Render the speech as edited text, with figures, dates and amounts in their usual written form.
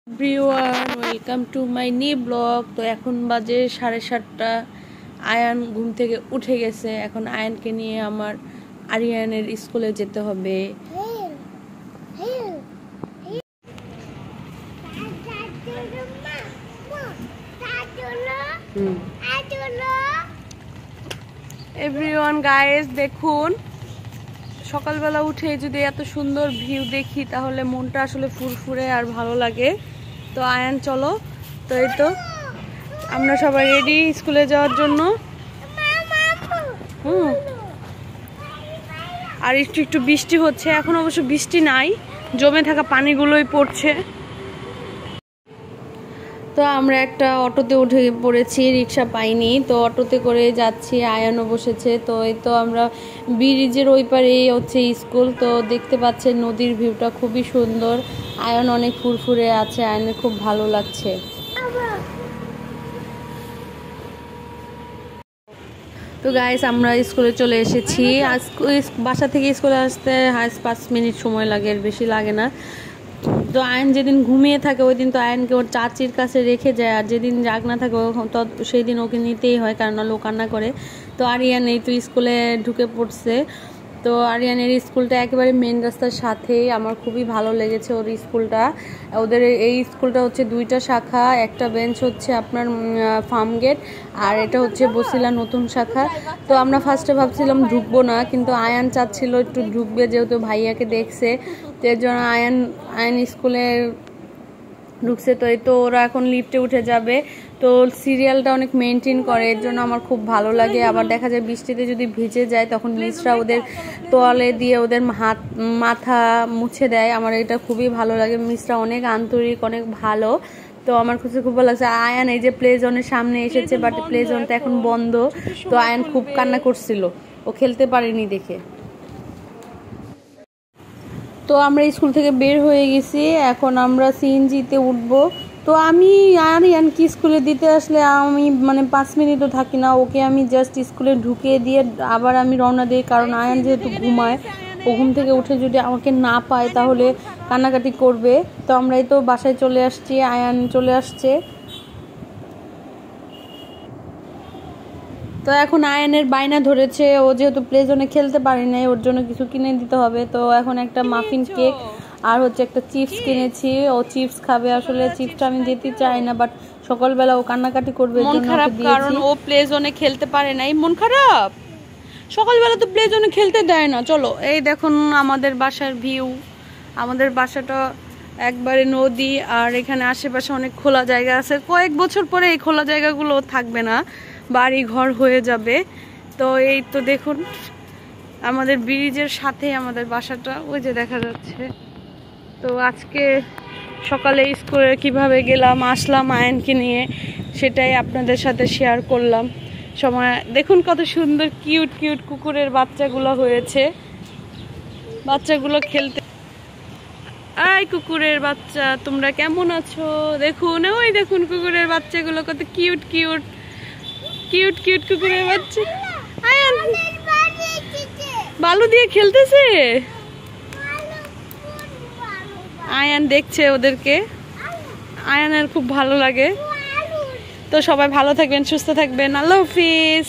Everyone welcome to my new blog. তো এখন বাজে 7:30। আয়ান ঘুম থেকে উঠে গেছে। এখন আয়ানকে নিয়ে আমার আরিয়ানের স্কুলে যেতে হবে। এভরিওয়ান গাইস, দেখুন সকালবেলা উঠে যদি এত সুন্দর ভিউ দেখি তাহলে মনটা আসলে ফুরফুরে আর ভালো লাগে। তো আয়ান চলো। তো এই তো আমরা সবাই রেডি স্কুলে যাওয়ার জন্য। আর একটু একটু বৃষ্টি হচ্ছে, এখন অবশ্য বৃষ্টি নাই, জমে থাকা পানিগুলোই পড়ছে। তো আমরা একটা অটোতে উঠে পড়েছি, রিক্সা পাইনি, তো অটোতে করে যাচ্ছি। আয়ানও বসেছে। তো এই তো আমরা ব্রিজের ওই পারেই হচ্ছে স্কুল। তো দেখতে পাচ্ছেন নদীর ভিউটা খুবই সুন্দর। আয়ান অনেক ফুরফুরে আছে, আয়ানের খুব ভালো লাগছে। তো গাইস, আমরা স্কুলে চলে এসেছি। বাসা থেকে স্কুলে আসতে 5 মিনিট সময় লাগে, এর বেশি লাগে না। তো আয়ন যেদিন ঘুমিয়ে থাকে ওই দিন তো আয়নকে ওর চাচির কাছে রেখে যায়, আর যেদিন জাগ না থাকে সেই দিন ওকে নিতেই হয়, কারণ ও কান্না করে। তো আরিয়ান এই তো স্কুলে ঢুকে পড়ছে। তো আরিয়ানের স্কুলটা একেবারে মেন রাস্তার সাথেই। আমার খুবই ভালো লেগেছে ওর স্কুলটা। ওদের এই স্কুলটা হচ্ছে 2টা শাখা। একটা বেঞ্চ হচ্ছে আপনার ফার্ম গেট, আর এটা হচ্ছে বসিলা নতুন শাখা। তো আমরা ফার্স্টে ভাবছিলাম ঢুকবো না, কিন্তু আয়ান চাচ্ছিল একটু ঢুকবে, যেহেতু ভাইয়াকে দেখছে। তো এর জন্য আয়ান স্কুলে ঢুকছে। তো এই তো ওরা এখন লিফটে উঠে যাবে। তো সিরিয়ালটা অনেক মেনটেন করে, এর জন্য আমার খুব ভালো লাগে। আবার দেখা যায় বৃষ্টিতে যদি ভিজে যায় তখন মিসরা ওদের তোয়ালে দিয়ে ওদের মাথা মুছে দেয়। আমার এটা খুবই ভালো লাগে। মিসরা অনেক আন্তরিক, অনেক ভালো। তো আমার খুব ভালো লাগছে। আয়ান এই যে প্লে জোনের সামনে এসেছে, বাট প্লে জোনটা এখন বন্ধ। তো আয়ান খুব কান্না করছিল, ও খেলতে পারেনি দেখে। তো আমরা স্কুল থেকে বের হয়ে গেছি, এখন আমরা সিএনজিতে উঠবো। তো আমি আরিয়ানকে স্কুলে দিতে আসলে আমি 5 মিনিটও থাকি না। ওকে আমি জাস্ট স্কুলে ঢুকিয়ে দিয়ে আবার আমি রওনা দিই, কারণ আয়ান যেহেতু ঘুমায়, ও ঘুম থেকে উঠে যদি আমাকে না পায় তাহলে কান্নাকাটি করবে। তো আমরাই তো বাসায় চলে আসছি, আয়ান চলে আসছে। তো এখন আয়ানের বায়না ধরেছে, ও যেহেতু প্লে জোনে খেলতে পারে নাই, ওর জন্য কিছু কিনে দিতে হবে। তো এখন একটা মাফিন কেক আর হচ্ছে একটা চিপস কিনেছি, ও চিপস খাবে। আসলে চিপসটা আমি দিতে চাই না, বাট সকালবেলা ও কান্নাকাটি করবে, মন খারাপ, কারণ ও প্লে জোনে খেলতে পারে নাই। মন খারাপ, সকালবেলা তো প্লে জোনে খেলতে দেয় না। চলো, এই দেখুন আমাদের বাসার ভিউ। আমাদের বাসাটা একবারে নদী, আর এখানে আশেপাশে অনেক খোলা জায়গা আছে। কয়েক বছর পরে এই খোলা জায়গাগুলো থাকবে না, বাড়ি ঘর হয়ে যাবে। তো এই তো দেখুন আমাদের ব্রিজের সাথে আমাদের বাসাটা, ওই যে দেখা যাচ্ছে। তো আজকে সকালে স্কুলে কিভাবে গেলাম আসলাম আয়ানকে নিয়ে, সেটাই আপনাদের সাথে শেয়ার করলাম। সময় দেখুন কত সুন্দর কিউট কিউট কুকুরের বাচ্চাগুলো হয়েছে। বাচ্চাগুলো খেলতে, এই কুকুরের বাচ্চা তোমরা কেমন আছো? দেখুন, ওই দেখুন কুকুরের বাচ্চাগুলো কত কিউট কিউট কিউট কিউট কুকুরের বাচ্চা। আয়ান বালু দিয়ে খেলতেছে, আয়ান দেখছে ওদেরকে। আয়ানের খুব ভালো লাগে। তো সবাই ভালো থাকবেন, সুস্থ থাকবেন। আল্লাহ হাফিজ।